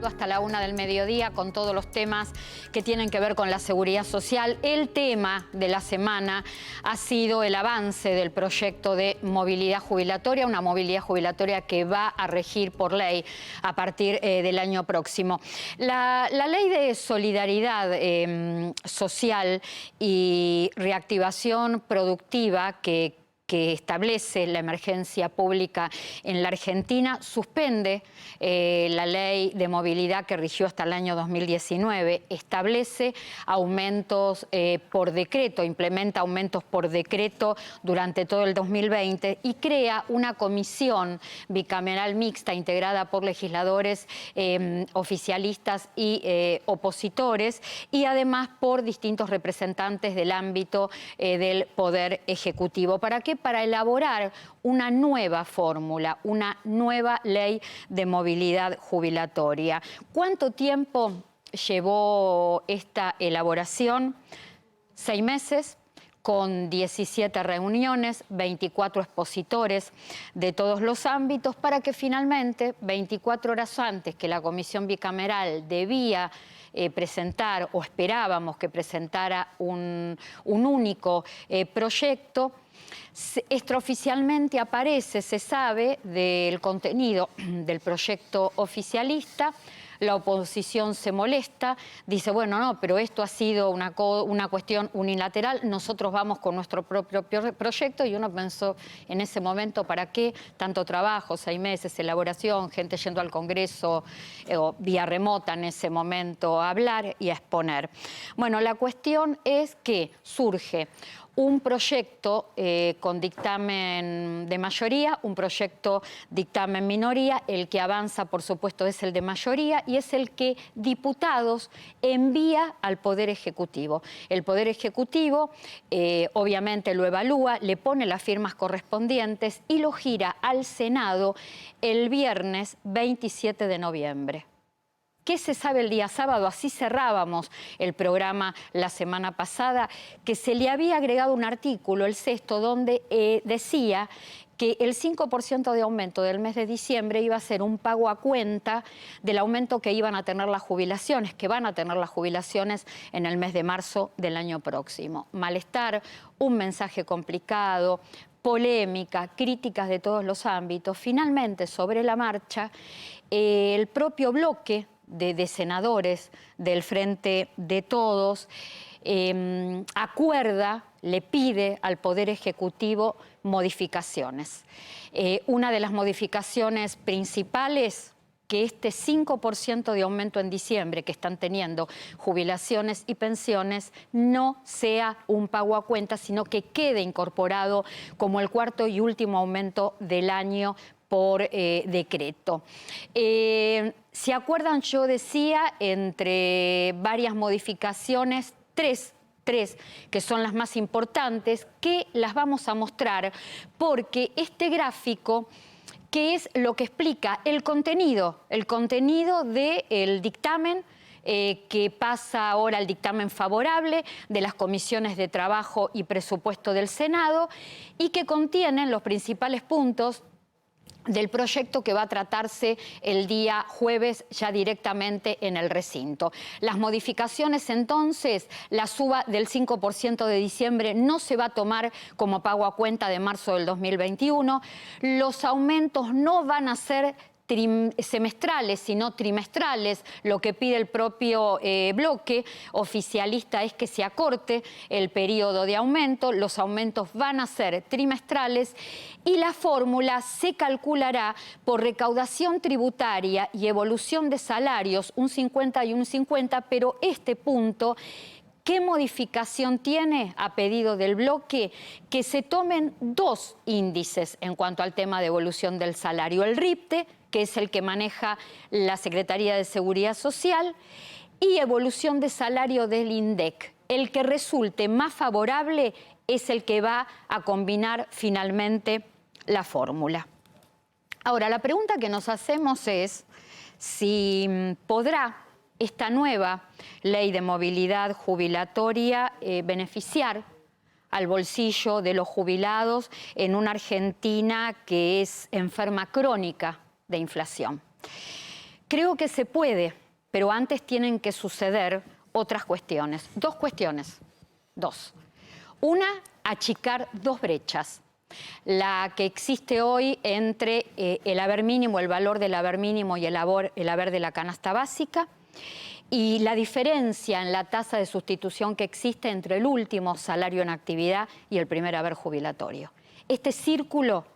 Hasta la 1 del mediodía con todos los temas que tienen que ver con la seguridad social. El tema de la semana ha sido el avance del proyecto de movilidad jubilatoria, una movilidad jubilatoria que va a regir por ley a partir del año próximo. La ley de solidaridad social y reactivación productiva que establece la emergencia pública en la Argentina, suspende la ley de movilidad que rigió hasta el año 2019, establece aumentos por decreto, implementa aumentos por decreto durante todo el 2020 y crea una comisión bicameral mixta integrada por legisladores oficialistas y opositores y además por distintos representantes del ámbito del Poder Ejecutivo. ¿Para qué? Para elaborar una nueva fórmula, una nueva ley de movilidad jubilatoria. ¿Cuánto tiempo llevó esta elaboración? 6 meses, con 17 reuniones, 24 expositores de todos los ámbitos, para que finalmente, 24 horas antes que la comisión bicameral debía presentar, o esperábamos que presentara un único proyecto, extraoficialmente aparece, se sabe del contenido del proyecto oficialista. La oposición se molesta, dice, bueno, no, pero esto ha sido una cuestión unilateral, nosotros vamos con nuestro propio proyecto, y uno pensó en ese momento, ¿para qué tanto trabajo, 6 meses, elaboración, gente yendo al Congreso o vía remota en ese momento a hablar y a exponer? Bueno, la cuestión es que surge un proyecto con dictamen de mayoría, un proyecto dictamen minoría. El que avanza, por supuesto, es el de mayoría y es el que diputados envía al Poder Ejecutivo. El Poder Ejecutivo obviamente lo evalúa, le pone las firmas correspondientes y lo gira al Senado el viernes 27 de noviembre. ¿Qué se sabe el día sábado? Así cerrábamos el programa la semana pasada, que se le había agregado un artículo, el 6º, donde decía que el 5% de aumento del mes de diciembre iba a ser un pago a cuenta del aumento que iban a tener las jubilaciones, que van a tener las jubilaciones en el mes de marzo del año próximo. Malestar, un mensaje complicado, polémica, críticas de todos los ámbitos. Finalmente, sobre la marcha, el propio bloque de senadores del Frente de Todos acuerda, le pide al Poder Ejecutivo modificaciones. Una de las modificaciones principales, que este 5% de aumento en diciembre que están teniendo jubilaciones y pensiones no sea un pago a cuenta, sino que quede incorporado como el 4º y último aumento del año por decreto. ¿Se acuerdan? Yo decía, entre varias modificaciones, tres que son las más importantes, que las vamos a mostrar, porque este gráfico, que es lo que explica el contenido del dictamen, que pasa ahora al dictamen favorable de las comisiones de Trabajo y Presupuesto del Senado, y que contienen los principales puntos del proyecto que va a tratarse el día jueves ya directamente en el recinto. Las modificaciones, entonces, la suba del 5% de diciembre no se va a tomar como pago a cuenta de marzo del 2021. Los aumentos no van a ser semestrales, sino trimestrales. Lo que pide el propio bloque oficialista es que se acorte el periodo de aumento. Los aumentos van a ser trimestrales y la fórmula se calculará por recaudación tributaria y evolución de salarios, un 50 y un 50, pero este punto, ¿qué modificación tiene a pedido del bloque? Que se tomen 2 índices en cuanto al tema de evolución del salario. El RIPTE, que es el que maneja la Secretaría de Seguridad Social, y evolución de salario del INDEC. El que resulte más favorable es el que va a combinar finalmente la fórmula. Ahora, la pregunta que nos hacemos es si podrá esta nueva ley de movilidad jubilatoria beneficiar al bolsillo de los jubilados en una Argentina que es enferma crónica de inflación. Creo que se puede, pero antes tienen que suceder otras cuestiones. Dos cuestiones. Dos. Una, achicar dos brechas. La que existe hoy entre el haber mínimo, el valor del haber mínimo y el haber de la canasta básica, y la diferencia en la tasa de sustitución que existe entre el último salario en actividad y el primer haber jubilatorio. Este círculo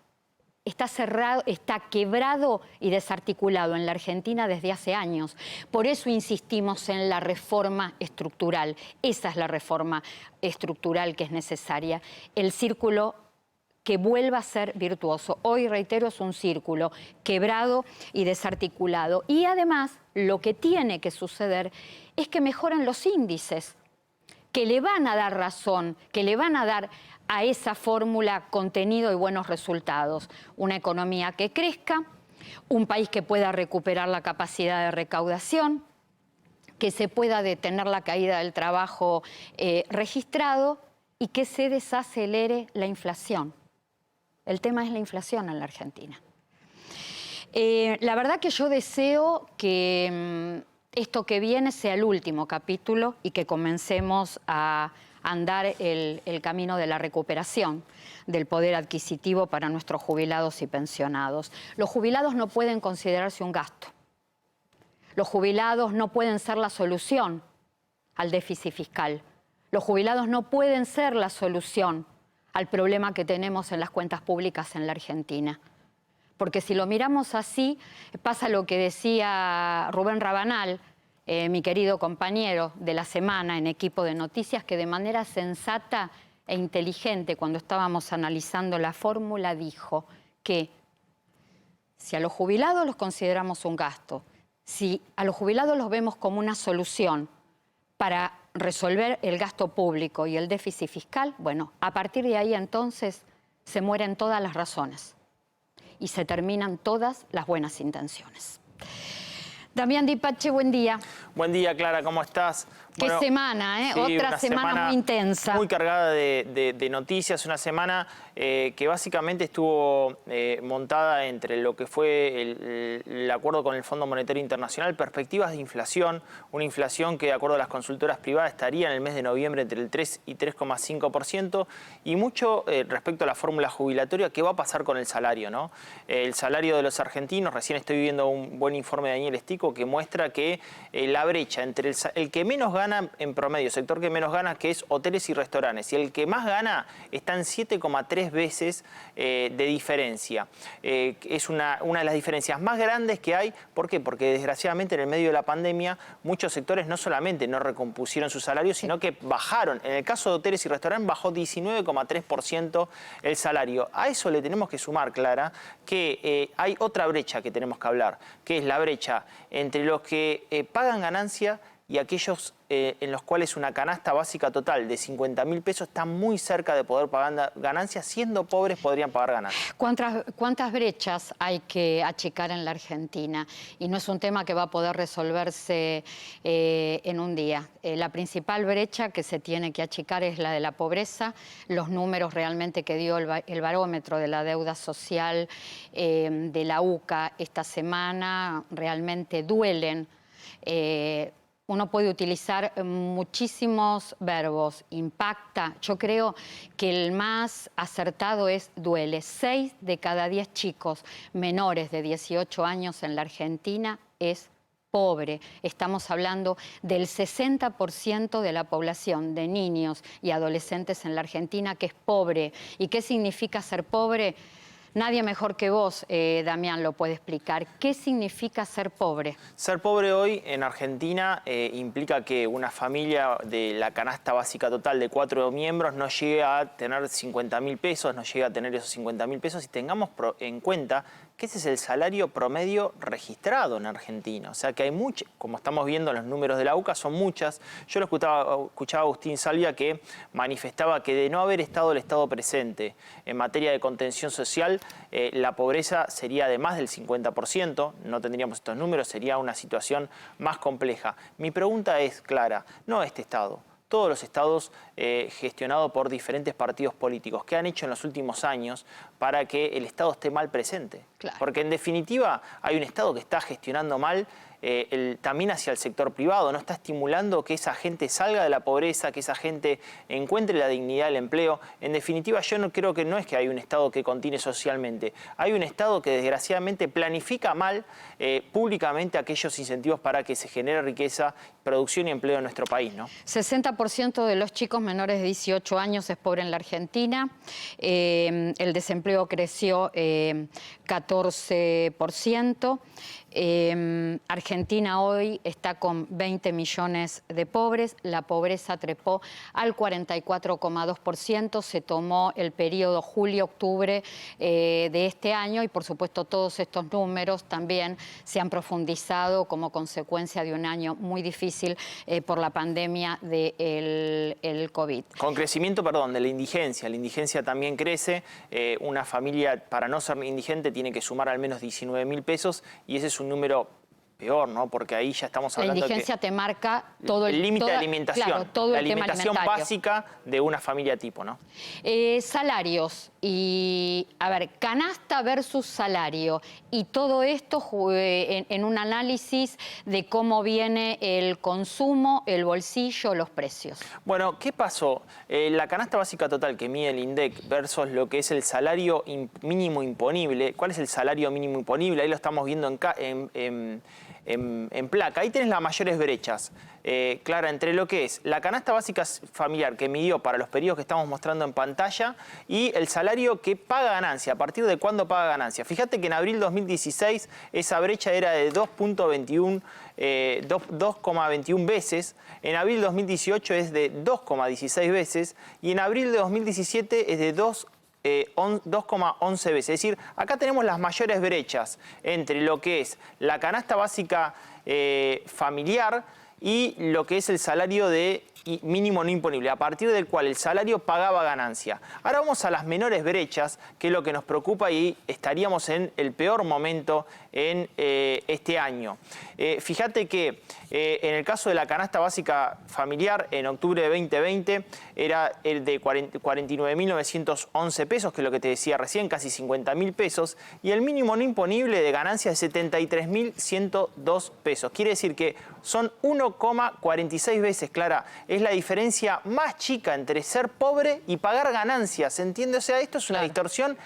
está cerrado, está quebrado y desarticulado en la Argentina desde hace años. Por eso insistimos en la reforma estructural. Esa es la reforma estructural que es necesaria. El círculo que vuelva a ser virtuoso. Hoy, reitero, es un círculo quebrado y desarticulado. Y además, lo que tiene que suceder es que mejoren los índices, que le van a dar razón, que le van a dar a esa fórmula contenido y buenos resultados. Una economía que crezca, un país que pueda recuperar la capacidad de recaudación, que se pueda detener la caída del trabajo registrado y que se desacelere la inflación. El tema es la inflación en la Argentina. La verdad que yo deseo que esto que viene sea el último capítulo y que comencemos a andar el camino de la recuperación del poder adquisitivo para nuestros jubilados y pensionados. Los jubilados no pueden considerarse un gasto. Los jubilados no pueden ser la solución al déficit fiscal. Los jubilados no pueden ser la solución al problema que tenemos en las cuentas públicas en la Argentina. Porque si lo miramos así, pasa lo que decía Rubén Rabanal, mi querido compañero de la semana en Equipo de Noticias, que de manera sensata e inteligente, cuando estábamos analizando la fórmula, dijo que si a los jubilados los consideramos un gasto, si a los jubilados los vemos como una solución para resolver el gasto público y el déficit fiscal, bueno, a partir de ahí entonces se mueren todas las razones y se terminan todas las buenas intenciones. Damián Di Pace, buen día. Buen día, Clara, ¿cómo estás? Qué semana, ¿eh? Sí, otra semana muy intensa. Muy cargada de noticias, una semana que básicamente estuvo montada entre lo que fue el acuerdo con el Fondo Monetario Internacional, perspectivas de inflación, una inflación que de acuerdo a las consultoras privadas estaría en el mes de noviembre entre el 3 y 3,5%, y mucho respecto a la fórmula jubilatoria, ¿qué va a pasar con el salario, ¿no? El salario de los argentinos, recién estoy viendo un buen informe de Daniel Estico que muestra que la brecha entre el que menos gana en promedio, sector que menos gana, que es hoteles y restaurantes, y el que más gana está en 7,3 veces de diferencia. Es una de las diferencias más grandes que hay. ¿Por qué? Porque desgraciadamente en el medio de la pandemia muchos sectores no solamente no recompusieron sus salarios, sino que bajaron. En el caso de hoteles y restaurantes bajó 19,3% el salario. A eso le tenemos que sumar, Clara, que hay otra brecha que tenemos que hablar, que es la brecha entre los que pagan ganancia y aquellos en los cuales una canasta básica total de 50.000 pesos está muy cerca de poder pagar ganancias. Siendo pobres podrían pagar ganancias. ¿Cuántas brechas hay que achicar en la Argentina? Y no es un tema que va a poder resolverse en un día. La principal brecha que se tiene que achicar es la de la pobreza. Los números realmente que dio el barómetro de la deuda social de la UCA esta semana realmente duelen. Uno puede utilizar muchísimos verbos, impacta. Yo creo que el más acertado es duele. 6 de cada 10 chicos menores de 18 años en la Argentina es pobre. Estamos hablando del 60% de la población de niños y adolescentes en la Argentina que es pobre. ¿Y qué significa ser pobre? Nadie mejor que vos, Damián, lo puede explicar. ¿Qué significa ser pobre? Ser pobre hoy en Argentina implica que una familia de la canasta básica total de 4 miembros no llega a tener 50.000 pesos, no llega a tener esos 50.000 pesos, y tengamos en cuenta que ese es el salario promedio registrado en Argentina. O sea que hay mucho, como estamos viendo los números de la UCA, son muchas. Yo lo escuchaba a Agustín Salvia, que manifestaba que de no haber estado el Estado presente en materia de contención social, la pobreza sería de más del 50%, no tendríamos estos números, sería una situación más compleja. Mi pregunta es clara, no este Estado, todos los estados gestionados por diferentes partidos políticos. ¿Qué han hecho en los últimos años para que el Estado esté mal presente? Claro. Porque en definitiva hay un Estado que está gestionando mal también hacia el sector privado, no está estimulando que esa gente salga de la pobreza, que esa gente encuentre la dignidad del empleo. En definitiva, yo no creo que no es que hay un Estado que continúe socialmente, hay un Estado que desgraciadamente planifica mal públicamente aquellos incentivos para que se genere riqueza, producción y empleo en nuestro país, ¿no? 60% de los chicos menores de 18 años es pobre en la Argentina, el desempleo creció 14%. Argentina hoy está con 20 millones de pobres, la pobreza trepó al 44,2%, se tomó el periodo julio-octubre de este año y por supuesto todos estos números también se han profundizado como consecuencia de un año muy difícil por la pandemia del COVID. Con crecimiento, perdón, de la indigencia también crece, una familia para no ser indigente tiene que sumar al menos 19.000 pesos y ese es un número peor, ¿no? Porque ahí ya estamos hablando la indigencia te marca todo el límite de alimentación, claro, todo la el tema alimentación alimentario básica de una familia tipo, ¿no? Salarios y, a ver, canasta versus salario y todo esto en un análisis de cómo viene el consumo, el bolsillo, los precios. Bueno, ¿qué pasó? La canasta básica total que mide el INDEC versus lo que es el salario mínimo imponible. ¿Cuál es el salario mínimo imponible? Ahí lo estamos viendo en placa. Ahí tenés las mayores brechas, Clara, entre lo que es la canasta básica familiar que midió para los periodos que estamos mostrando en pantalla y el salario que paga ganancia. ¿A partir de cuándo paga ganancia? Fíjate que en abril 2016 esa brecha era de 2,21 veces, en abril 2018 es de 2,16 veces y en abril de 2017 es de 2,11 veces. Es decir, acá tenemos las mayores brechas entre lo que es la canasta básica familiar y lo que es el salario mínimo no imponible, a partir del cual el salario pagaba ganancia. Ahora vamos a las menores brechas, que es lo que nos preocupa y estaríamos en el peor momento en este año. Fíjate que en el caso de la canasta básica familiar, en octubre de 2020, era el de 49.911 pesos, que es lo que te decía recién, casi 50.000 pesos, y el mínimo no imponible de ganancia es 73.102 pesos. Quiere decir que son 1,46 veces, Clara. Es la diferencia más chica entre ser pobre y pagar ganancias, ¿se entiende? O sea, esto es una distorsión.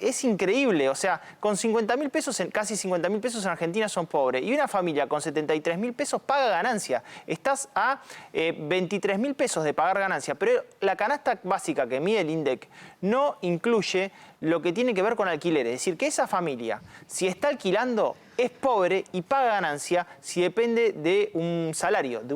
Es increíble, o sea, con 50.000 pesos, casi 50.000 pesos en Argentina son pobres. Y una familia con 73.000 pesos paga ganancia. Estás a 23.000 pesos de pagar ganancia. Pero la canasta básica que mide el INDEC no incluye lo que tiene que ver con alquiler. Es decir, que esa familia, si está alquilando, es pobre y paga ganancia si depende de un salario de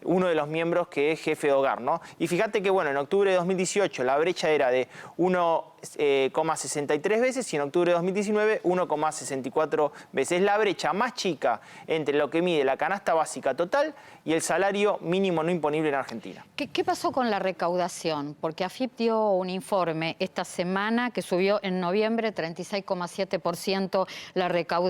uno de los miembros que es jefe de hogar, ¿no? Y fíjate que, bueno, en octubre de 2018 la brecha era de 1,63 veces y en octubre de 2019 1,64 veces. Es la brecha más chica entre lo que mide la canasta básica total y el salario mínimo no imponible en Argentina. ¿Qué pasó con la recaudación? Porque AFIP dio un informe esta semana que subió en noviembre 36,7% la recaudación.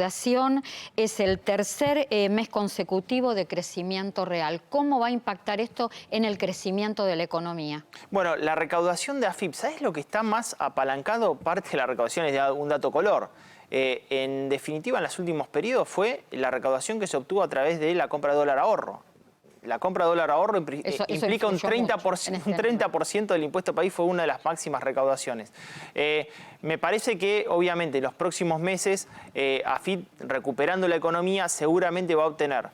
Es el tercer mes consecutivo de crecimiento real. ¿Cómo va a impactar esto en el crecimiento de la economía? Bueno, la recaudación de AFIP, ¿sabes lo que está más apalancado? Parte de la recaudación es de un dato color. En definitiva, en los últimos periodos fue la recaudación que se obtuvo a través de la compra de dólar ahorro. La compra de dólar ahorro implica un 30% del impuesto país, fue una de las máximas recaudaciones. Me parece que, obviamente, en los próximos meses, AFIP, recuperando la economía, seguramente va a obtener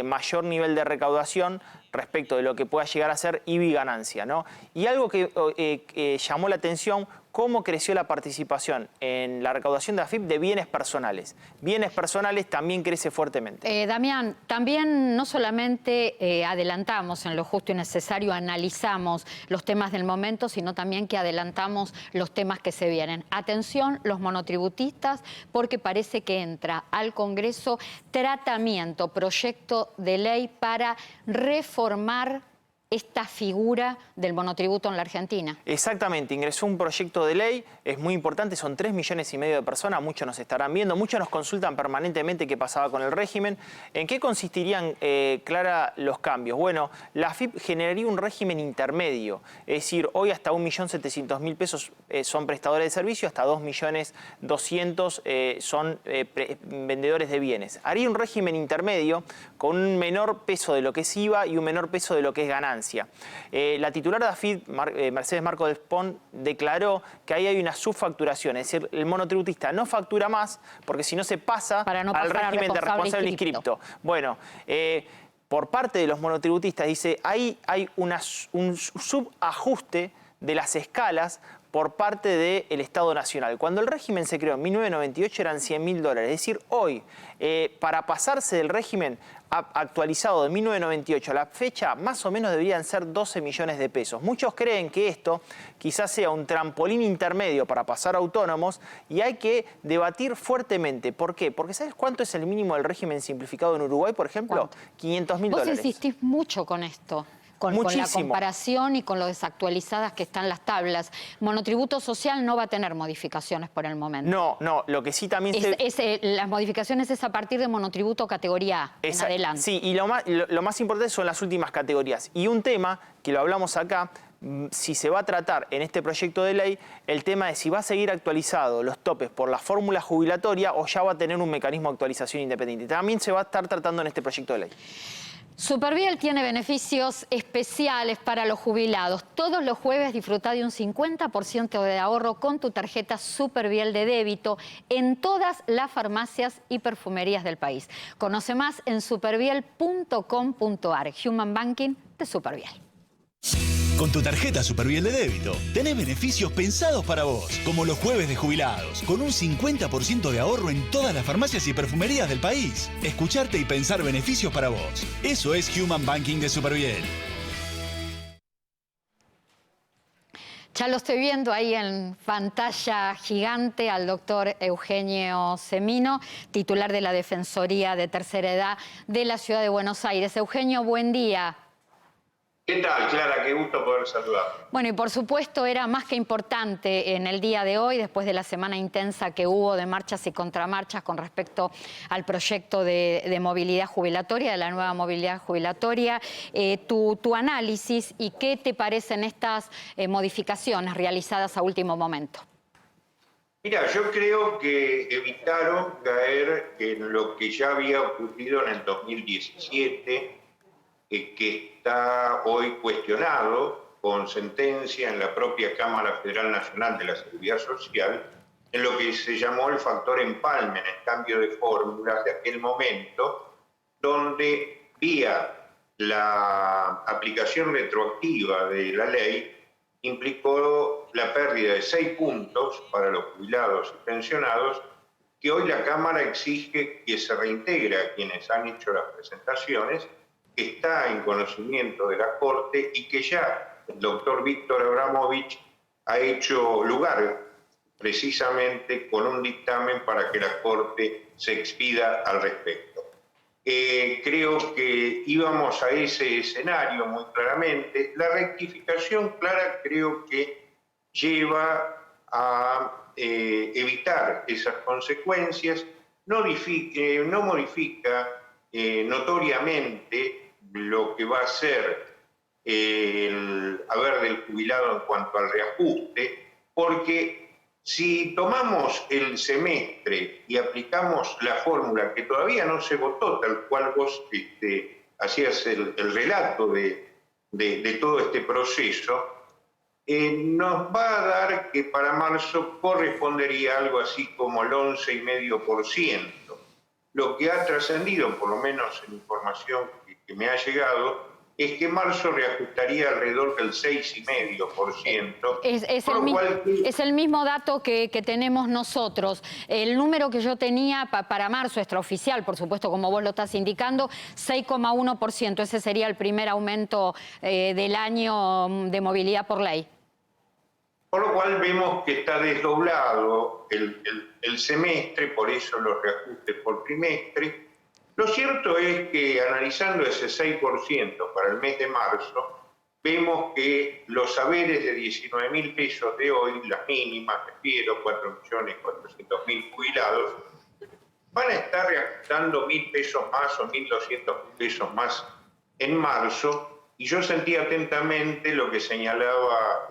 mayor nivel de recaudación respecto de lo que pueda llegar a ser IBI ganancia, ¿no? Y algo que llamó la atención, cómo creció la participación en la recaudación de AFIP de bienes personales. Bienes personales también crece fuertemente. Damián, también no solamente adelantamos en lo justo y necesario, analizamos los temas del momento, sino también que adelantamos los temas que se vienen. Atención, los monotributistas, porque parece que entra al Congreso proyecto de ley para reformar esta figura del monotributo en la Argentina. Exactamente, ingresó un proyecto de ley, es muy importante, son 3,5 millones de personas, muchos nos estarán viendo, muchos nos consultan permanentemente qué pasaba con el régimen. ¿En qué consistirían, Clara, los cambios? Bueno, la AFIP generaría un régimen intermedio, es decir, hoy hasta 1.700.000 pesos son prestadores de servicio, hasta 2.200.000 son vendedores de bienes. Haría un régimen intermedio con un menor peso de lo que es IVA y un menor peso de lo que es ganancia. La titular de AFIP, Mercedes Marco Despont, declaró que ahí hay una subfacturación, es decir, el monotributista no factura más porque si no se pasa al régimen de responsable inscripto. Bueno, por parte de los monotributistas dice, ahí hay un subajuste de las escalas por parte del Estado Nacional. Cuando el régimen se creó en 1998 eran $100.000. Es decir, hoy, para pasarse del régimen actualizado de 1998 a la fecha, más o menos deberían ser 12 millones de pesos. Muchos creen que esto quizás sea un trampolín intermedio para pasar a autónomos y hay que debatir fuertemente. ¿Por qué? Porque ¿sabes cuánto es el mínimo del régimen simplificado en Uruguay, por ejemplo? $500.000. Vos insistís mucho con esto. Con la comparación y con lo desactualizadas que están las tablas. Monotributo social no va a tener modificaciones por el momento. No, lo que sí también las modificaciones es a partir de monotributo categoría A en adelante. Sí, y lo más importante son las últimas categorías. Y un tema, que lo hablamos acá, si se va a tratar en este proyecto de ley, el tema de si va a seguir actualizado los topes por la fórmula jubilatoria o ya va a tener un mecanismo de actualización independiente. También se va a estar tratando en este proyecto de ley. Superviel tiene beneficios especiales para los jubilados. Todos los jueves disfruta de un 50% de ahorro con tu tarjeta Superviel de débito en todas las farmacias y perfumerías del país. Conoce más en superviel.com.ar. Human Banking de Superviel. Con tu tarjeta Superviel de débito, tenés beneficios pensados para vos, como los jueves de jubilados, con un 50% de ahorro en todas las farmacias y perfumerías del país. Escucharte y pensar beneficios para vos. Eso es Human Banking de Superviel. Ya lo estoy viendo ahí en pantalla gigante al doctor Eugenio Semino, titular de la Defensoría de Tercera Edad de la Ciudad de Buenos Aires. Eugenio, buen día. ¿Qué tal, Clara? Qué gusto poder saludar. Bueno, y por supuesto era más que importante en el día de hoy, después de la semana intensa que hubo de marchas y contramarchas con respecto al proyecto de movilidad jubilatoria, de la nueva movilidad jubilatoria, tu análisis y qué te parecen estas modificaciones realizadas a último momento. Mira, yo creo que evitaron caer en lo que ya había ocurrido en el 2017, que está hoy cuestionado con sentencia en la propia Cámara Federal Nacional de la Seguridad Social, en lo que se llamó el factor empalme, en el cambio de fórmulas de aquel momento, donde vía la aplicación retroactiva de la ley implicó la pérdida de 6 puntos para los jubilados y pensionados, que hoy la Cámara exige que se reintegre a quienes han hecho las presentaciones, que está en conocimiento de la Corte y que ya el doctor Víctor Abramovich ha hecho lugar precisamente con un dictamen para que la Corte se expida al respecto. Creo que íbamos a ese escenario muy claramente. La rectificación clara creo que lleva a evitar esas consecuencias, no modifica notoriamente lo que va a ser el haber del jubilado en cuanto al reajuste, porque si tomamos el semestre y aplicamos la fórmula que todavía no se votó, tal cual vos hacías el relato de todo este proceso, nos va a dar que para marzo correspondería algo así como el 11,5%. Lo que ha trascendido, por lo menos en información que me ha llegado, es que marzo reajustaría alrededor del 6,5%. Es el mismo dato que tenemos nosotros. El número que yo tenía para marzo, extraoficial, por supuesto, como vos lo estás indicando, 6,1%. Ese sería el primer aumento del año de movilidad por ley. Por lo cual vemos que está desdoblado el semestre, por eso los reajustes por trimestre. Lo cierto es que analizando ese 6% para el mes de marzo, vemos que los saberes de 19.000 pesos de hoy, las mínimas, refiero, 4.400.000 jubilados, van a estar reajustando 1.000 pesos más o 1.200 pesos más en marzo, y yo sentí atentamente lo que señalaba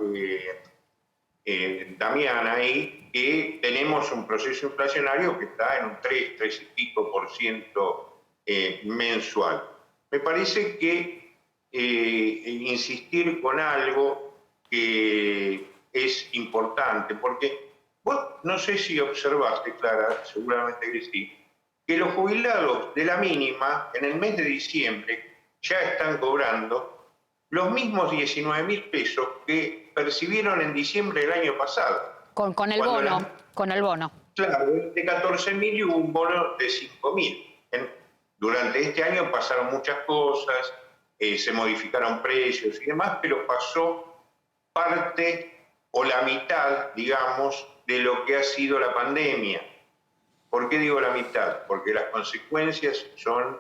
Damián ahí, que tenemos un proceso inflacionario que está en un 3 y pico % mensual. Me parece que insistir con algo que es importante, porque vos no sé si observaste, Clara, seguramente que sí, que los jubilados de la mínima en el mes de diciembre ya están cobrando los mismos 19.000 pesos que percibieron en diciembre del año pasado. Con el bono, con el bono. Claro, de 14.000 y un bono de 5.000. Durante este año pasaron muchas cosas, se modificaron precios y demás, pero pasó parte o la mitad, digamos, de lo que ha sido la pandemia. ¿Por qué digo la mitad? Porque las consecuencias son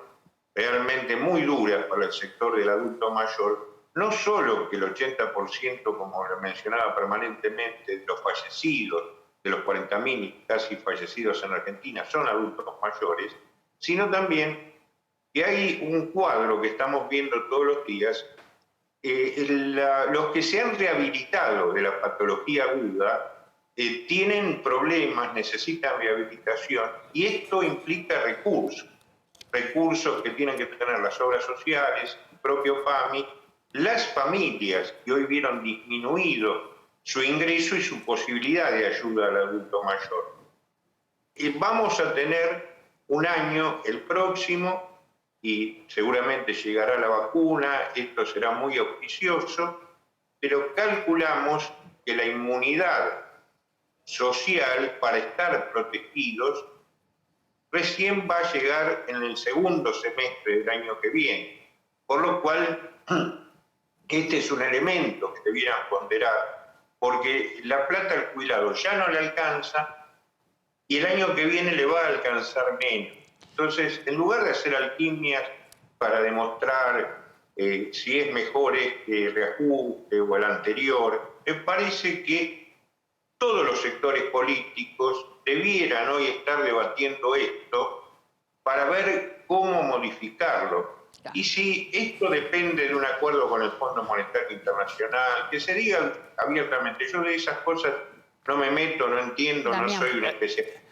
realmente muy duras para el sector del adulto mayor. No solo que el 80%, como lo mencionaba permanentemente, de los fallecidos, de los 40.000 casi fallecidos en Argentina, son adultos mayores, sino también que hay un cuadro que estamos viendo todos los días. Los que se han rehabilitado de la patología aguda tienen problemas, necesitan rehabilitación, y esto implica recursos que tienen que tener las obras sociales, el propio PAMI, las familias que hoy vieron disminuido su ingreso y su posibilidad de ayuda al adulto mayor. Vamos a tener un año, el próximo, y seguramente llegará la vacuna, esto será muy auspicioso, pero calculamos que la inmunidad social para estar protegidos recién va a llegar en el segundo semestre del año que viene, por lo cual este es un elemento que debieran ponderar, porque la plata al jubilado ya no le alcanza y el año que viene le va a alcanzar menos. Entonces, en lugar de hacer alquimias para demostrar si es mejor este reajuste o el anterior, me parece que todos los sectores políticos debieran hoy estar debatiendo esto para ver cómo modificarlo. Y si esto depende de un acuerdo con el Fondo Monetario Internacional, que se diga abiertamente, yo de esas cosas no me meto, no entiendo, no soy un especialista,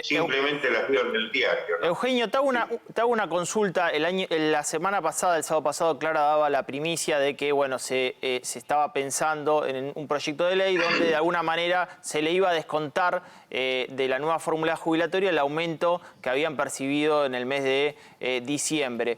simplemente las veo en el diario, ¿no? Eugenio, te hago una consulta. La semana pasada, el sábado pasado, Clara daba la primicia de que bueno, se estaba pensando en un proyecto de ley donde de alguna manera se le iba a descontar de la nueva fórmula jubilatoria el aumento que habían percibido en el mes de diciembre.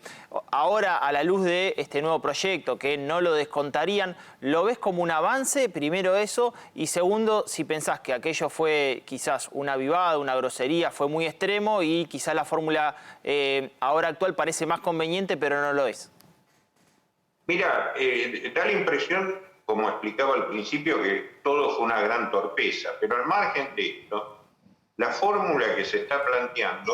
Ahora, a la luz de este nuevo proyecto, que no lo descontarían, ¿lo ves como un avance? Primero eso, y segundo, si pensás que aquello fue quizás una avivada, una grosería, fue muy extremo y quizás la fórmula ahora actual parece más conveniente, pero no lo es. Mira, da la impresión, como explicaba al principio, que todo fue una gran torpeza, pero al margen de esto, la fórmula que se está planteando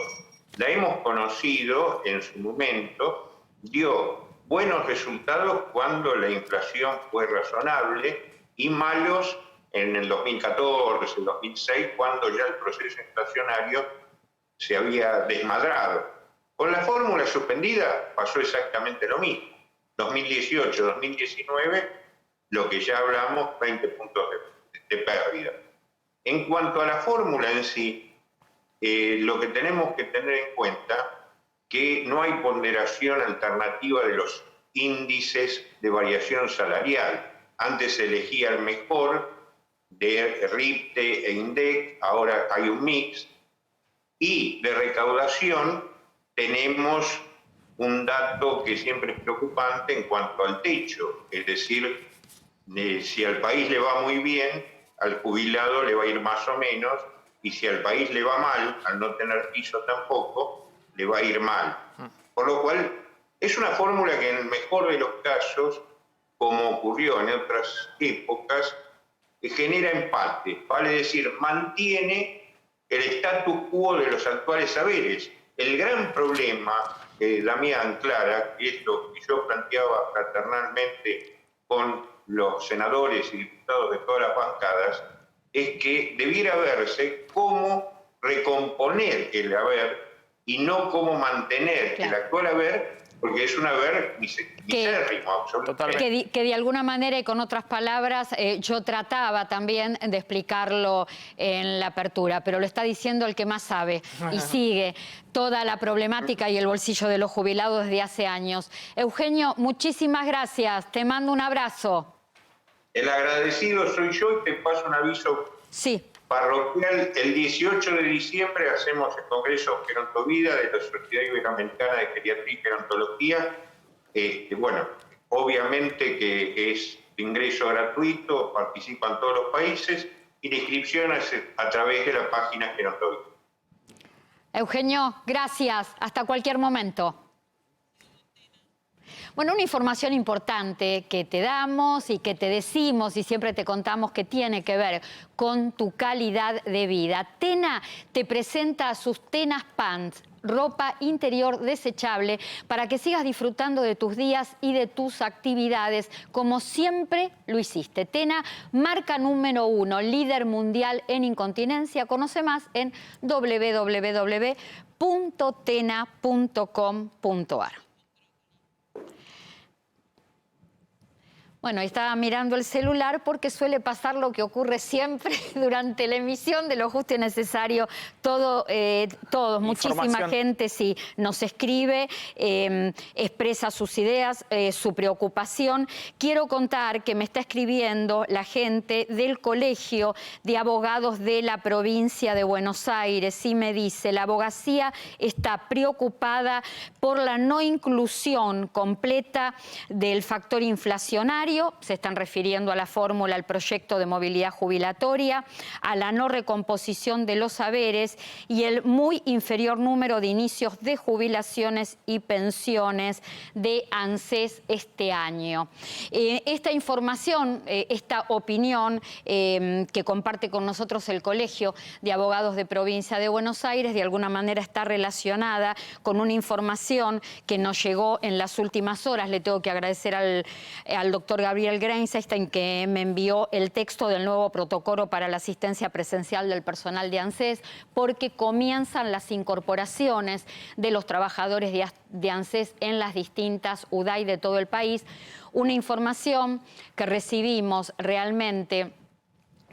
la hemos conocido en su momento, dio buenos resultados cuando la inflación fue razonable y malos en el 2014, el 2006, cuando ya el proceso inflacionario se había desmadrado. Con la fórmula suspendida pasó exactamente lo mismo. 2018, 2019, lo que ya hablamos, 20 puntos de pérdida. En cuanto a la fórmula en sí, lo que tenemos que tener en cuenta que no hay ponderación alternativa de los índices de variación salarial. Antes se elegía el mejor de RIPTE e INDEC, ahora hay un mix. Y de recaudación tenemos un dato que siempre es preocupante en cuanto al techo, es decir, si al país le va muy bien, al jubilado le va a ir más o menos, y si al país le va mal, al no tener piso tampoco, le va a ir mal. Por lo cual, es una fórmula que en el mejor de los casos, como ocurrió en otras épocas, genera empate, vale decir, mantiene el status quo de los actuales saberes. El gran problema, Damián, Clara, que es lo que yo planteaba fraternalmente con los senadores y diputados de todas las bancadas, es que debiera verse cómo recomponer el haber y no cómo mantener el actual haber, porque es un haber misérrimo, absolutamente. Que de alguna manera y con otras palabras, yo trataba también de explicarlo en la apertura, pero lo está diciendo el que más sabe y sigue toda la problemática y el bolsillo de los jubilados desde hace años. Eugenio, muchísimas gracias, te mando un abrazo. El agradecido soy yo y te paso un aviso parroquial. El 18 de diciembre hacemos el Congreso Gerontovida de la Sociedad Iberoamericana de Geriatría y Gerontología. Bueno, obviamente que es de ingreso gratuito, participan todos los países y la inscripción es a través de la página Gerontovida. Eugenio, gracias. Hasta cualquier momento. Bueno, una información importante que te damos y que te decimos y siempre te contamos que tiene que ver con tu calidad de vida. Tena te presenta sus Tenas Pants, ropa interior desechable para que sigas disfrutando de tus días y de tus actividades como siempre lo hiciste. Tena, marca número 1, líder mundial en incontinencia. Conoce más en www.tena.com.ar. Bueno, estaba mirando el celular porque suele pasar lo que ocurre siempre durante la emisión de lo justo y necesario. Todos, muchísima gente sí, nos escribe, expresa sus ideas, su preocupación. Quiero contar que me está escribiendo la gente del Colegio de Abogados de la provincia de Buenos Aires y me dice: la abogacía está preocupada por la no inclusión completa del factor inflacionario. Se están refiriendo a la fórmula, al proyecto de movilidad jubilatoria, a la no recomposición de los haberes y el muy inferior número de inicios de jubilaciones y pensiones de ANSES este año. Esta información, esta opinión que comparte con nosotros el Colegio de Abogados de Provincia de Buenos Aires, de alguna manera está relacionada con una información que nos llegó en las últimas horas. Le tengo que agradecer al doctor Gabriel Greinstein, que me envió el texto del nuevo protocolo para la asistencia presencial del personal de ANSES, porque comienzan las incorporaciones de los trabajadores de ANSES en las distintas UDAI de todo el país. Una información que recibimos realmente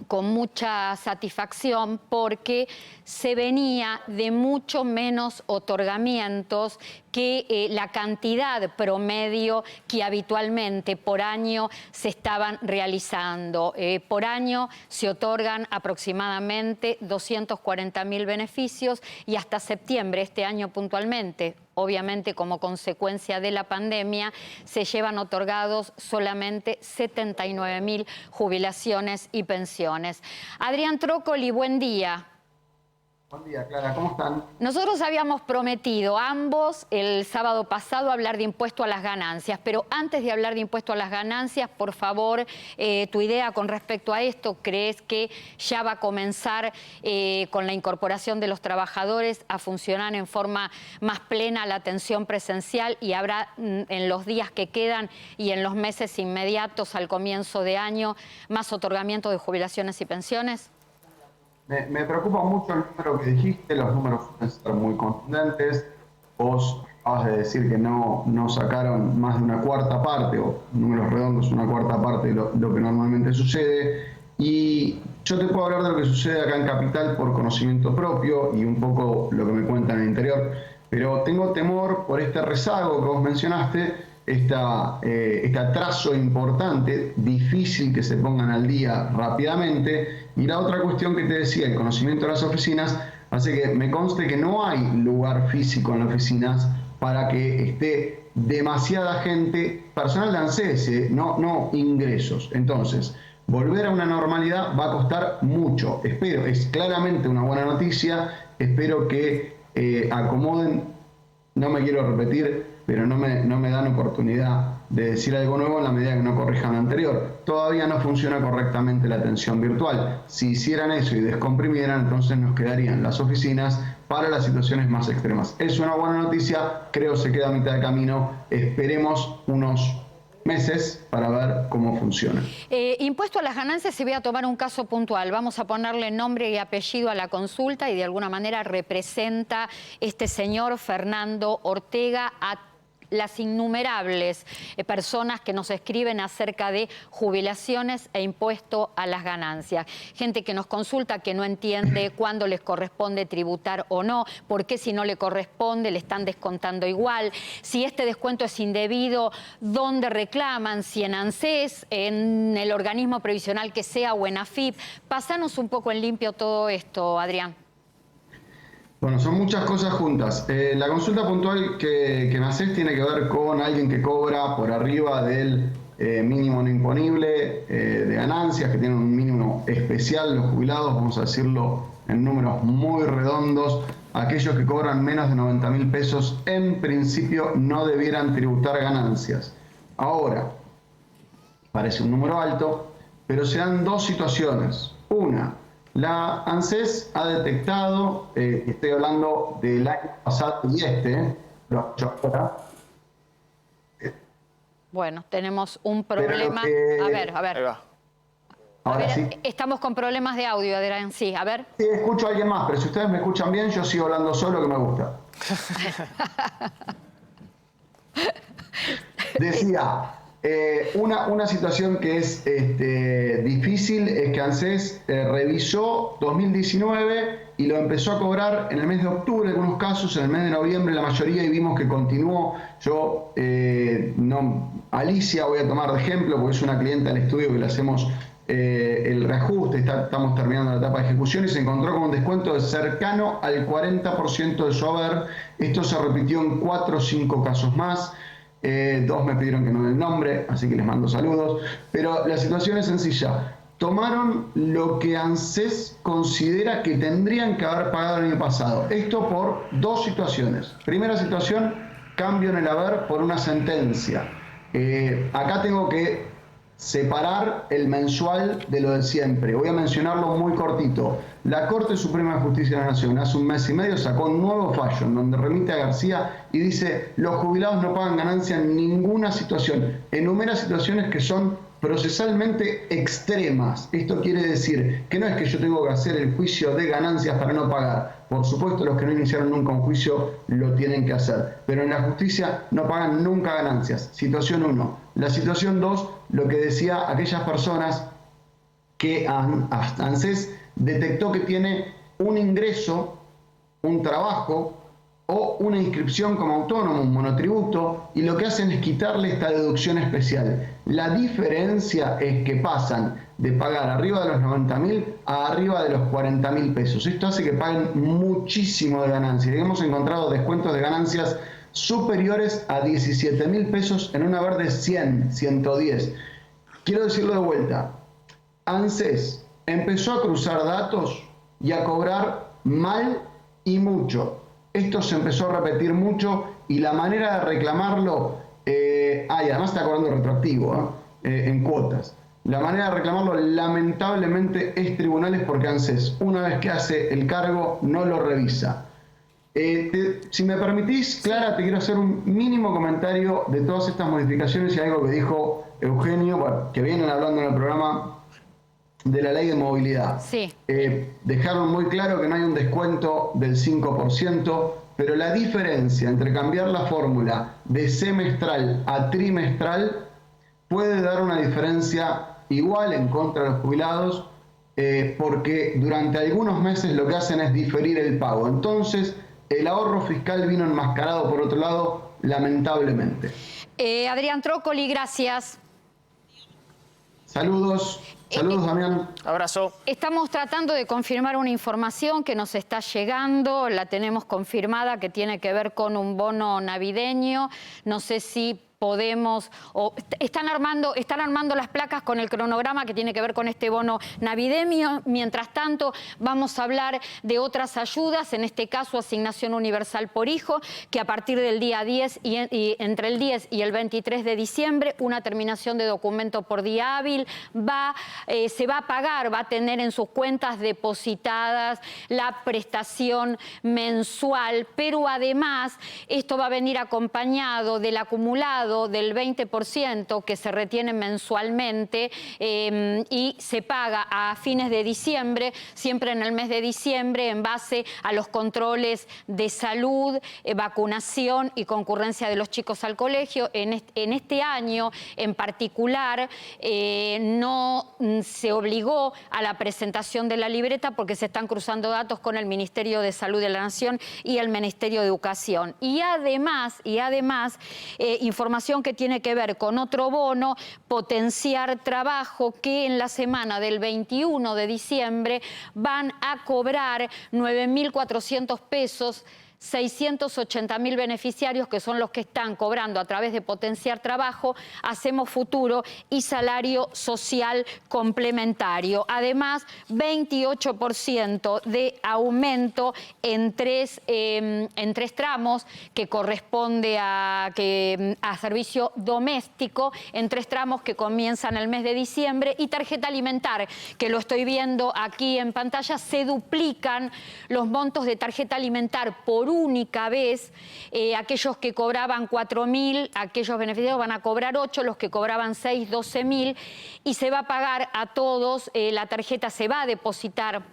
con mucha satisfacción porque se venía de mucho menos otorgamientos que la cantidad promedio que habitualmente por año se estaban realizando. Por año se otorgan aproximadamente 240.000 beneficios y hasta septiembre, este año puntualmente, obviamente como consecuencia de la pandemia, se llevan otorgados solamente 79.000 jubilaciones y pensiones. Adrián Trócoli, buen día. Buen día, Clara, ¿cómo están? Nosotros habíamos prometido ambos el sábado pasado hablar de impuesto a las ganancias, pero antes de hablar de impuesto a las ganancias, por favor, tu idea con respecto a esto. ¿Crees que ya va a comenzar con la incorporación de los trabajadores a funcionar en forma más plena la atención presencial y habrá en los días que quedan y en los meses inmediatos al comienzo de año más otorgamiento de jubilaciones y pensiones? Me preocupa mucho el número que dijiste, los números pueden ser muy contundentes. Vos acabas de decir que no sacaron más de una cuarta parte, o números redondos, una cuarta parte de lo que normalmente sucede. Y yo te puedo hablar de lo que sucede acá en Capital por conocimiento propio y un poco lo que me cuentan en el interior. Pero tengo temor por este rezago que vos mencionaste, este atraso importante, difícil que se pongan al día rápidamente. Y la otra cuestión que te decía, el conocimiento de las oficinas, hace que me conste que no hay lugar físico en las oficinas para que esté demasiada gente, personal de ANSES, no ingresos. Entonces, volver a una normalidad va a costar mucho. Espero, es claramente una buena noticia, espero que acomoden, no me quiero repetir, pero no me dan oportunidad de decir algo nuevo en la medida que no corrijan lo anterior. Todavía no funciona correctamente la atención virtual. Si hicieran eso y descomprimieran, entonces nos quedarían las oficinas para las situaciones más extremas. Es una buena noticia, creo se queda a mitad de camino. Esperemos unos meses para ver cómo funciona. Impuesto a las ganancias, se voy a tomar un caso puntual. Vamos a ponerle nombre y apellido a la consulta y de alguna manera representa este señor Fernando Ortega a las innumerables personas que nos escriben acerca de jubilaciones e impuesto a las ganancias. Gente que nos consulta, que no entiende cuándo les corresponde tributar o no, por qué si no le corresponde le están descontando igual, si este descuento es indebido, dónde reclaman, si en ANSES, en el organismo previsional que sea o en AFIP. Pásanos un poco en limpio todo esto, Adrián. Bueno, son muchas cosas juntas. La consulta puntual que me haces tiene que ver con alguien que cobra por arriba del mínimo no imponible de ganancias, que tiene un mínimo especial. Los jubilados, vamos a decirlo en números muy redondos, aquellos que cobran menos de 90.000 pesos, en principio no debieran tributar ganancias. Ahora, parece un número alto, pero se dan dos situaciones. Una, la ANSES ha detectado, estoy hablando del año pasado y bueno, tenemos un problema. A ver. Ahí va. Ahora sí. Estamos con problemas de audio, Adrián. Sí, a ver. Sí, escucho a alguien más, pero si ustedes me escuchan bien, yo sigo hablando solo, que me gusta. Decía, una situación que es difícil es que ANSES revisó 2019 y lo empezó a cobrar en el mes de octubre, en algunos casos, en el mes de noviembre la mayoría, y vimos que continuó. Yo, Alicia voy a tomar de ejemplo, porque es una clienta del estudio que le hacemos el reajuste, estamos terminando la etapa de ejecución y se encontró con un descuento de cercano al 40% de su haber. Esto se repitió en 4 o 5 casos más. 2 me pidieron que no dé el nombre, así que les mando saludos. Pero la situación es sencilla. Tomaron lo que ANSES considera que tendrían que haber pagado el año pasado. Esto por 2 situaciones. Primera situación, cambio en el haber por una sentencia. Acá tengo que separar el mensual de lo de siempre. Voy a mencionarlo muy cortito. La Corte Suprema de Justicia de la Nación hace un mes y medio sacó un nuevo fallo en donde remite a García y dice: los jubilados no pagan ganancia en ninguna situación. Enumera situaciones que son procesalmente extremas. Esto quiere decir que no es que yo tengo que hacer el juicio de ganancias para no pagar. Por supuesto, los que no iniciaron nunca un juicio lo tienen que hacer, pero en la justicia no pagan nunca ganancias. Situación 1. La situación 2, lo que decía aquellas personas que ANSES detectó que tiene un ingreso, un trabajo o una inscripción como autónomo, un monotributo, y lo que hacen es quitarle esta deducción especial. La diferencia es que pasan de pagar arriba de los 90.000 a arriba de los 40.000 pesos. Esto hace que paguen muchísimo de ganancia. Hemos encontrado descuentos de ganancias superiores a 17.000 pesos en un haber de 100, 110. Quiero decirlo de vuelta. ANSES empezó a cruzar datos y a cobrar mal y mucho. Esto se empezó a repetir mucho y la manera de reclamarlo, además está cobrando retroactivo en cuotas. La manera de reclamarlo lamentablemente es tribunales, porque ANSES, una vez que hace el cargo, no lo revisa. Si me permitís, Clara, te quiero hacer un mínimo comentario de todas estas modificaciones y algo que dijo Eugenio, bueno, que vienen hablando en el programa de la ley de movilidad. Sí. Dejaron muy claro que no hay un descuento del 5%, pero la diferencia entre cambiar la fórmula de semestral a trimestral puede dar una diferencia igual en contra de los jubilados, porque durante algunos meses lo que hacen es diferir el pago. Entonces, el ahorro fiscal vino enmascarado por otro lado, lamentablemente. Adrián Trócoli, gracias. Saludos. Saludos, Damián. Abrazo. Estamos tratando de confirmar una información que nos está llegando, la tenemos confirmada, que tiene que ver con un bono navideño. No sé si podemos, o están armando las placas con el cronograma que tiene que ver con este bono navideño. Mientras tanto, vamos a hablar de otras ayudas, en este caso asignación universal por hijo, que a partir del día 10 y entre el 10 y el 23 de diciembre, una terminación de documento por día hábil, se va a pagar, va a tener en sus cuentas depositadas la prestación mensual, pero además esto va a venir acompañado del acumulado adelantado del 20% que se retiene mensualmente y se paga a fines de diciembre, siempre en el mes de diciembre, en base a los controles de salud, vacunación y concurrencia de los chicos al colegio. En este año en particular no se obligó a la presentación de la libreta porque se están cruzando datos con el Ministerio de Salud de la Nación y el Ministerio de Educación. Y además, información que tiene que ver con otro bono, potenciar trabajo, que en la semana del 21 de diciembre van a cobrar 9.400 pesos, 680.000 beneficiarios, que son los que están cobrando a través de Potenciar Trabajo, Hacemos Futuro y Salario Social Complementario. Además, 28% de aumento en tres tramos, que corresponde a servicio doméstico, en 3 tramos que comienzan el mes de diciembre, y tarjeta alimentar, que lo estoy viendo aquí en pantalla. Se duplican los montos de tarjeta alimentar por única vez. Aquellos que cobraban 4.000, aquellos beneficiarios van a cobrar 8, los que cobraban 6, 12.000, y se va a pagar a todos. La tarjeta se va a depositar,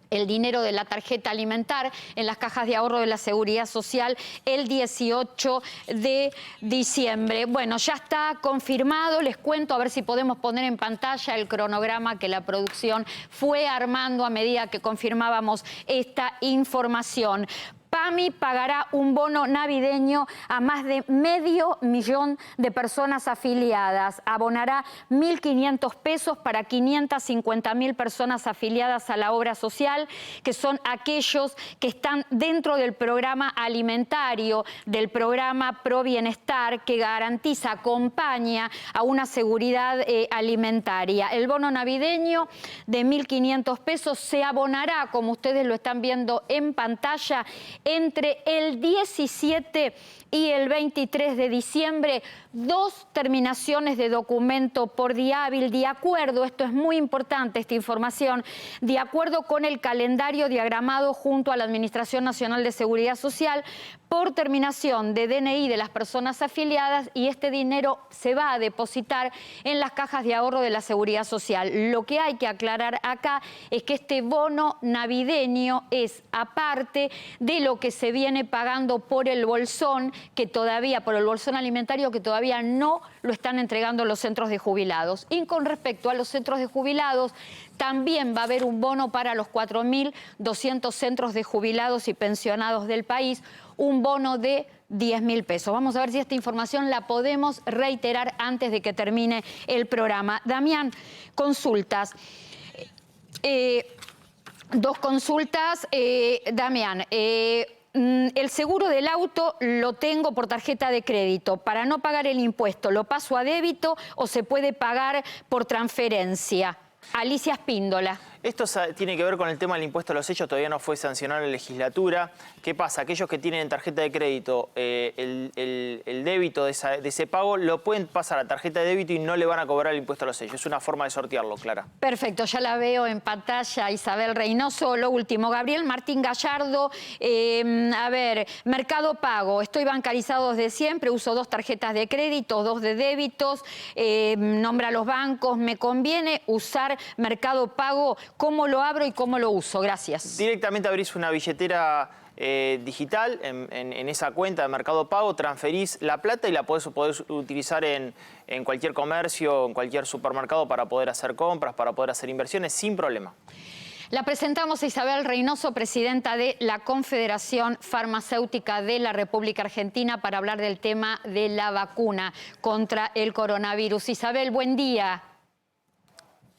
el dinero de la tarjeta alimentar, en las cajas de ahorro de la Seguridad Social el 18 de diciembre. Bueno, ya está confirmado. Les cuento, a ver si podemos poner en pantalla el cronograma que la producción fue armando a medida que confirmábamos esta información. PAMI pagará un bono navideño a más de 500.000 de personas afiliadas. Abonará 1.500 pesos para 550.000 personas afiliadas a la obra social, que son aquellos que están dentro del programa alimentario, del programa Pro Bienestar, que garantiza, acompaña a una seguridad alimentaria. El bono navideño de 1.500 pesos se abonará, como ustedes lo están viendo en pantalla, entre el 17 y el 23 de diciembre, 2 terminaciones de documento por día hábil, de acuerdo, esto es muy importante, esta información, de acuerdo con el calendario diagramado junto a la Administración Nacional de Seguridad Social, por terminación de DNI de las personas afiliadas, y este dinero se va a depositar en las cajas de ahorro de la Seguridad Social. Lo que hay que aclarar acá es que este bono navideño es aparte de lo que se viene pagando por el bolsón, por el bolsón alimentario, que todavía no lo están entregando los centros de jubilados. Y con respecto a los centros de jubilados, también va a haber un bono para los 4.200 centros de jubilados y pensionados del país, un bono de 10.000 pesos. Vamos a ver si esta información la podemos reiterar antes de que termine el programa. Damián, consultas. 2 consultas, Damián. El seguro del auto lo tengo por tarjeta de crédito. Para no pagar el impuesto, ¿lo paso a débito o se puede pagar por transferencia? Alicia Espíndola. Esto tiene que ver con el tema del impuesto a los hechos, todavía no fue sancionado en la legislatura. ¿Qué pasa? Aquellos que tienen en tarjeta de crédito el débito de ese pago lo pueden pasar a tarjeta de débito y no le van a cobrar el impuesto a los hechos. Es una forma de sortearlo, Clara. Perfecto, ya la veo en pantalla, Isabel Reynoso. Lo último, Gabriel Martín Gallardo. A ver, Mercado Pago. Estoy bancarizado desde siempre, uso 2 tarjetas de crédito, 2 de débitos. Nombra los bancos. ¿Me conviene usar Mercado Pago? ¿Cómo lo abro y cómo lo uso? Gracias. Directamente abrís una billetera digital en esa cuenta de Mercado Pago, transferís la plata y la podés utilizar en cualquier comercio, en cualquier supermercado, para poder hacer compras, para poder hacer inversiones sin problema. La presentamos a Isabel Reynoso, presidenta de la Confederación Farmacéutica de la República Argentina, para hablar del tema de la vacuna contra el coronavirus. Isabel, buen día.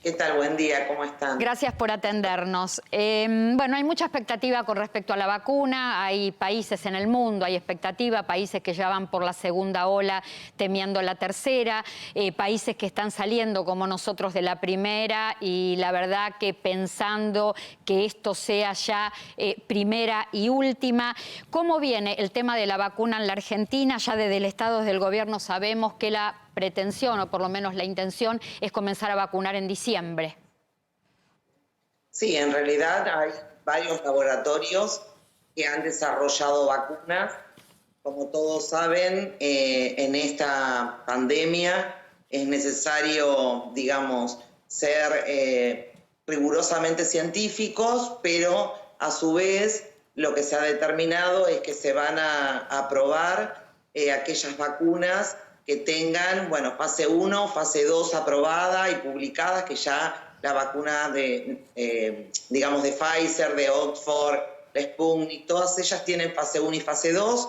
¿Qué tal? Buen día, ¿cómo están? Gracias por atendernos. Bueno, hay mucha expectativa con respecto a la vacuna. Hay países en el mundo, hay expectativa, países que ya van por la segunda ola temiendo la tercera, países que están saliendo como nosotros de la primera, y la verdad que pensando que esto sea ya primera y última. ¿Cómo viene el tema de la vacuna en la Argentina? Ya desde el Estado, desde el gobierno, sabemos que la pretensión, o por lo menos la intención, es comenzar a vacunar en diciembre. Sí, en realidad hay varios laboratorios que han desarrollado vacunas como todos saben, en esta pandemia es necesario, digamos, ser rigurosamente científicos, pero a su vez lo que se ha determinado es que se van a aprobar aquellas vacunas que tengan, bueno, fase 1, fase 2 aprobada y publicadas, que ya la vacuna digamos, de Pfizer, de Oxford, de Sputnik, todas ellas tienen fase 1 y fase 2.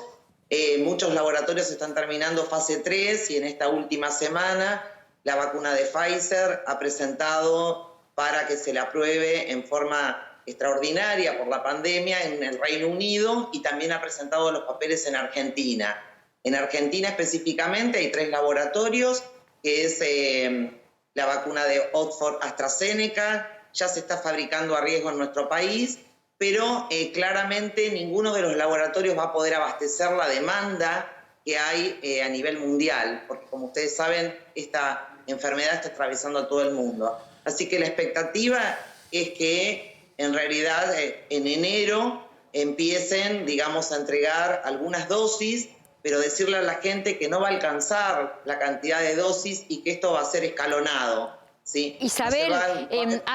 Muchos laboratorios están terminando fase 3 y en esta última semana la vacuna de Pfizer ha presentado para que se la apruebe en forma extraordinaria por la pandemia en el Reino Unido y también ha presentado los papeles en Argentina. En Argentina específicamente hay 3 laboratorios, que es la vacuna de Oxford AstraZeneca, ya se está fabricando a riesgo en nuestro país, pero claramente ninguno de los laboratorios va a poder abastecer la demanda que hay a nivel mundial, porque como ustedes saben, esta enfermedad está atravesando a todo el mundo. Así que la expectativa es que en realidad en enero empiecen, digamos, a entregar algunas dosis, pero decirle a la gente que no va a alcanzar la cantidad de dosis y que esto va a ser escalonado. ¿Sí? Isabel,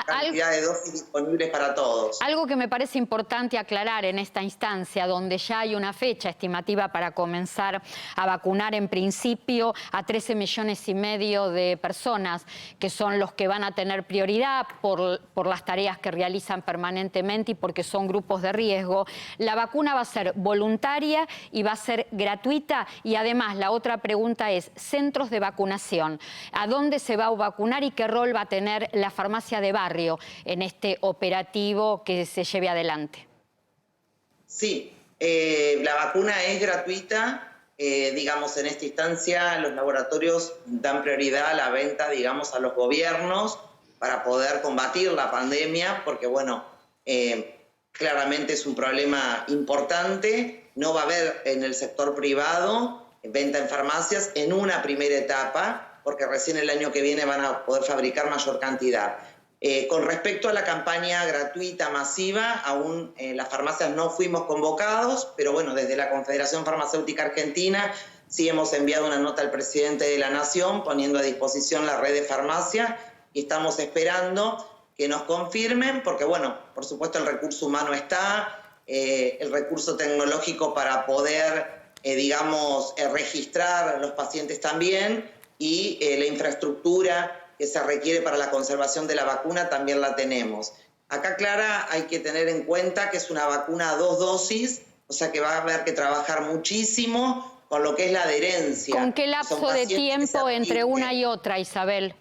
cantidad de dosis disponibles para todos. Algo que me parece importante aclarar en esta instancia, donde ya hay una fecha estimativa para comenzar a vacunar en principio a 13,5 millones de personas, que son los que van a tener prioridad por las tareas que realizan permanentemente y porque son grupos de riesgo. La vacuna va a ser voluntaria y va a ser gratuita, y además la otra pregunta es, centros de vacunación, ¿a dónde se va a vacunar y qué rol va a tener la farmacia de barrio en este operativo que se lleve adelante? Sí, la vacuna es gratuita. Digamos, en esta instancia los laboratorios dan prioridad a la venta, digamos, a los gobiernos para poder combatir la pandemia, porque, bueno, claramente es un problema importante. No va a haber en el sector privado venta en farmacias en una primera etapa, porque recién el año que viene van a poder fabricar mayor cantidad. Con respecto a la campaña gratuita masiva, aún las farmacias no fuimos convocados, pero bueno, desde la Confederación Farmacéutica Argentina sí hemos enviado una nota al presidente de la Nación poniendo a disposición la red de farmacia y estamos esperando que nos confirmen, porque bueno, por supuesto el recurso humano está, el recurso tecnológico para poder, digamos, registrar a los pacientes también, y la infraestructura que se requiere para la conservación de la vacuna también la tenemos. Acá, Clara, hay que tener en cuenta que es una vacuna a 2 dosis, o sea que va a haber que trabajar muchísimo con lo que es la adherencia. ¿Con qué lapso de tiempo entre una y otra, Isabel?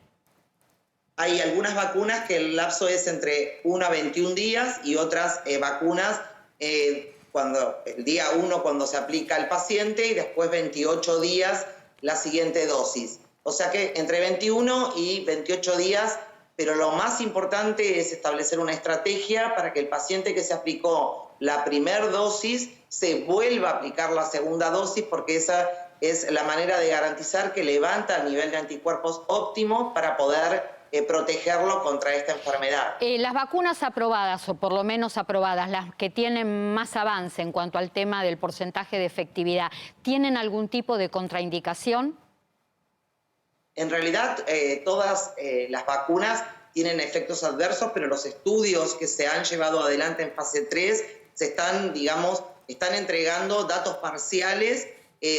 Hay algunas vacunas que el lapso es entre 1 a 21 días y otras vacunas cuando el día 1 cuando se aplica al paciente y después 28 días la siguiente dosis. O sea que entre 21 y 28 días, pero lo más importante es establecer una estrategia para que el paciente que se aplicó la primera dosis se vuelva a aplicar la segunda dosis, porque esa es la manera de garantizar que levanta el nivel de anticuerpos óptimo para poder protegerlo contra esta enfermedad. Las vacunas aprobadas, o por lo menos aprobadas, las que tienen más avance en cuanto al tema del porcentaje de efectividad, ¿tienen algún tipo de contraindicación? En realidad, todas las vacunas tienen efectos adversos, pero los estudios que se han llevado adelante en fase 3 se están, digamos, están entregando datos parciales,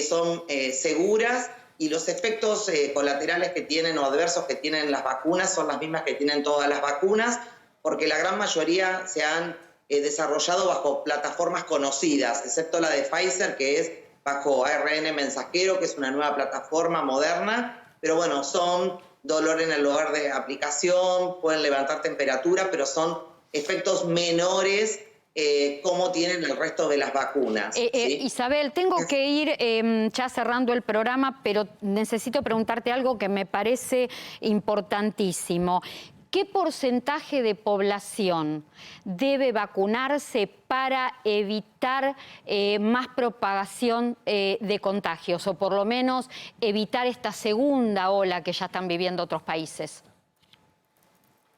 son seguras, y los efectos colaterales que tienen o adversos que tienen las vacunas son las mismas que tienen todas las vacunas, porque la gran mayoría se han desarrollado bajo plataformas conocidas, excepto la de Pfizer, que es bajo ARN mensajero, que es una nueva plataforma moderna. Pero bueno, son dolor en el lugar de aplicación, pueden levantar temperatura, pero son efectos menores como tienen el resto de las vacunas. ¿Sí? Isabel, tengo que ir ya cerrando el programa, pero necesito preguntarte algo que me parece importantísimo. ¿Qué porcentaje de población debe vacunarse para evitar más propagación de contagios, o por lo menos evitar esta segunda ola que ya están viviendo otros países?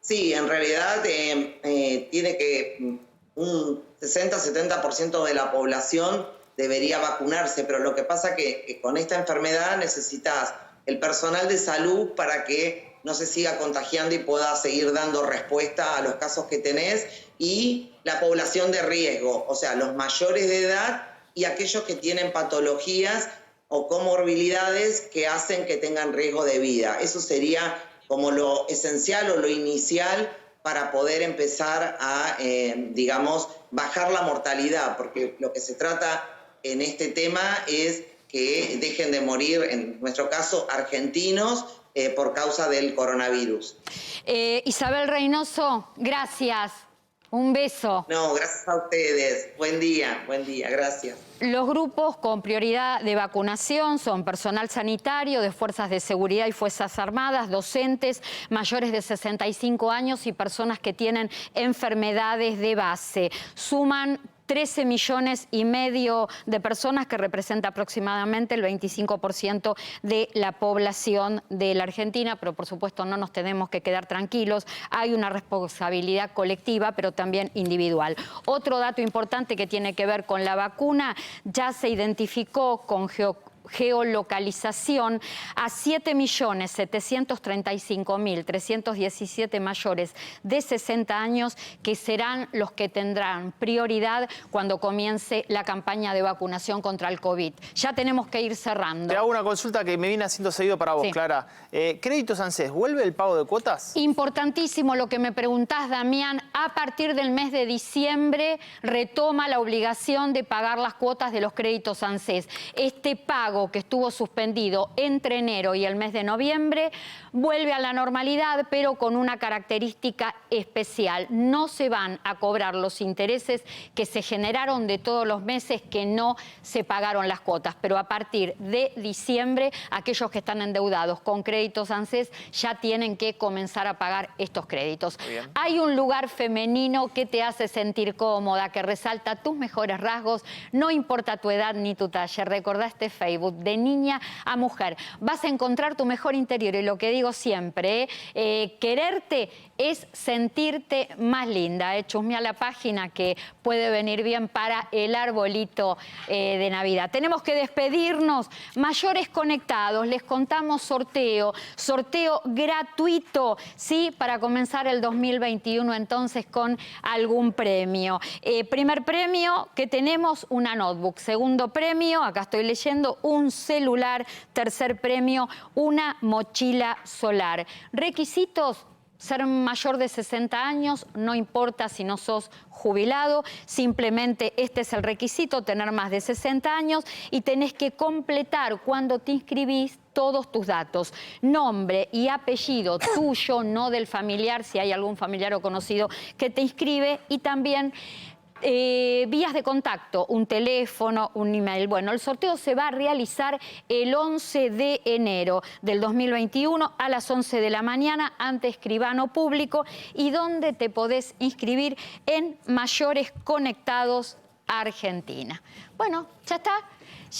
Sí, en realidad tiene que un 60-70% de la población debería vacunarse, pero lo que pasa que con esta enfermedad necesitas el personal de salud para que no se siga contagiando y pueda seguir dando respuesta a los casos que tenés, y la población de riesgo, o sea, los mayores de edad y aquellos que tienen patologías o comorbilidades que hacen que tengan riesgo de vida. Eso sería como lo esencial o lo inicial para poder empezar a, digamos, bajar la mortalidad, porque lo que se trata en este tema es que dejen de morir, en nuestro caso, argentinos, por causa del coronavirus. Isabel Reynoso, gracias. Un beso. No, gracias a ustedes. Buen día, gracias. Los grupos con prioridad de vacunación son personal sanitario, de fuerzas de seguridad y fuerzas armadas, docentes, mayores de 65 años y personas que tienen enfermedades de base. Suman 13,5 millones de personas, que representa aproximadamente el 25% de la población de la Argentina, pero por supuesto no nos tenemos que quedar tranquilos. Hay una responsabilidad colectiva, pero también individual. Otro dato importante que tiene que ver con la vacuna: ya se identificó con geolocalización a 7.735.317 mayores de 60 años, que serán los que tendrán prioridad cuando comience la campaña de vacunación contra el COVID. Ya tenemos que ir cerrando. Te hago una consulta que me viene haciendo seguido para vos, sí. Clara. Créditos ANSES, ¿vuelve el pago de cuotas? Importantísimo lo que me preguntás, Damián. A partir del mes de diciembre retoma la obligación de pagar las cuotas de los créditos ANSES. Este pago, que estuvo suspendido entre enero y el mes de noviembre, vuelve a la normalidad, pero con una característica especial. No se van a cobrar los intereses que se generaron de todos los meses que no se pagaron las cuotas, pero a partir de diciembre, aquellos que están endeudados con créditos ANSES ya tienen que comenzar a pagar estos créditos. Hay un lugar femenino que te hace sentir cómoda, que resalta tus mejores rasgos, no importa tu edad ni tu talla. Recordá este Facebook: de niña a mujer. Vas a encontrar tu mejor interior, y lo que digo siempre, quererte es sentirte más linda. Chusmea la página, que puede venir bien para el arbolito de Navidad. Tenemos que despedirnos. Mayores conectados, les contamos sorteo gratuito, ¿sí? Para comenzar el 2021 entonces con algún premio. Primer premio que tenemos, una notebook. Segundo premio, acá estoy leyendo, un celular. Tercer premio, una mochila solar. Requisitos: ser mayor de 60 años, no importa si no sos jubilado, simplemente este es el requisito, tener más de 60 años, y tenés que completar cuando te inscribís todos tus datos: nombre y apellido tuyo, no del familiar, si hay algún familiar o conocido que te inscribe, y también vías de contacto, un teléfono, un email. Bueno, el sorteo se va a realizar el 11 de enero del 2021 a las 11 de la mañana ante escribano público, y donde te podés inscribir en Mayores Conectados Argentina. Bueno, ya está.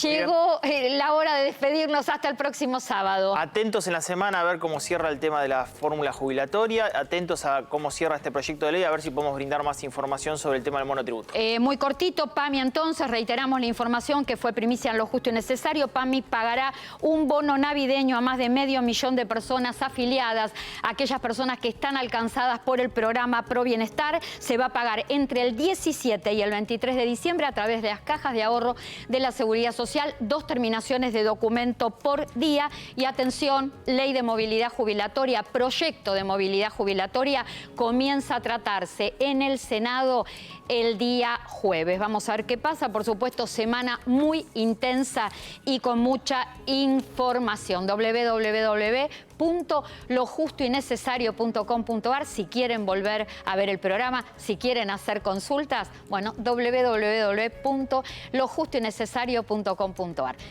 Llegó la hora de despedirnos. Hasta el próximo sábado. Atentos en la semana a ver cómo cierra el tema de la fórmula jubilatoria. Atentos a cómo cierra este proyecto de ley, a ver si podemos brindar más información sobre el tema del monotributo. Muy cortito, PAMI, entonces, reiteramos la información que fue primicia en Lo Justo y Necesario. PAMI pagará un bono navideño a más de 500.000 de personas afiliadas. Aquellas personas que están alcanzadas por el programa Pro Bienestar, se va a pagar entre el 17 y el 23 de diciembre a través de las cajas de ahorro de la Seguridad Social, 2 terminaciones de documento por día. Y atención, ley de movilidad jubilatoria, proyecto de movilidad jubilatoria, comienza a tratarse en el Senado el día jueves. Vamos a ver qué pasa. Por supuesto, semana muy intensa y con mucha información. www.lojustoynecesario.com.ar si quieren volver a ver el programa, si quieren hacer consultas, bueno, www.lojustoynecesario.com.ar.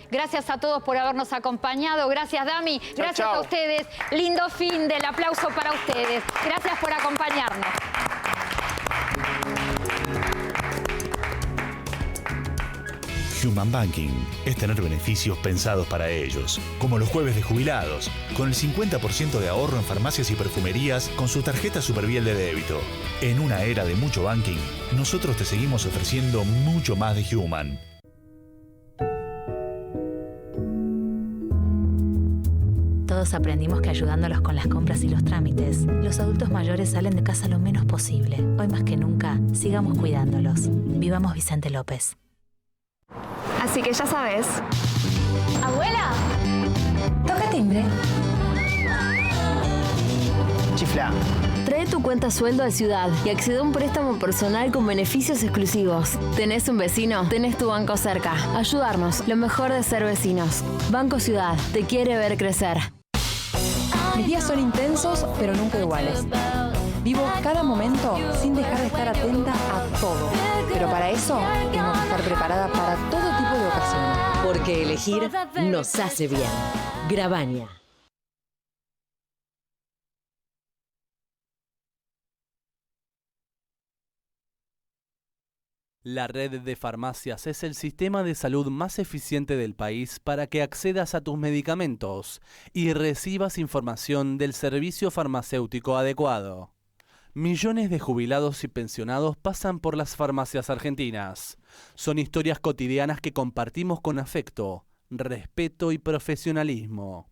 Gracias a todos por habernos acompañado. Gracias, Dami. Gracias a ustedes. Lindo fin del aplauso para ustedes. Gracias por acompañarnos. Human Banking es tener beneficios pensados para ellos, como los jueves de jubilados, con el 50% de ahorro en farmacias y perfumerías con su tarjeta Superviel de débito. En una era de mucho banking, nosotros te seguimos ofreciendo mucho más de Human. todos aprendimos que ayudándolos con las compras y los trámites, los adultos mayores salen de casa lo menos posible. Hoy más que nunca, sigamos cuidándolos. Vivamos Vicente López. Así que ya sabes. ¡Abuela! Toca timbre. Chifla. Trae tu cuenta sueldo a Ciudad y accede a un préstamo personal con beneficios exclusivos. ¿Tenés un vecino? Tenés tu banco cerca. Ayudarnos, lo mejor de ser vecinos. Banco Ciudad, te quiere ver crecer. Mis días son intensos, pero nunca iguales. Vivo cada momento sin dejar de estar atenta a todo. Pero para eso tengo que estar preparada para todo tipo de ocasiones. Porque elegir nos hace bien. Grabaña. La red de farmacias es el sistema de salud más eficiente del país para que accedas a tus medicamentos y recibas información del servicio farmacéutico adecuado. Millones de jubilados y pensionados pasan por las farmacias argentinas. Son historias cotidianas que compartimos con afecto, respeto y profesionalismo.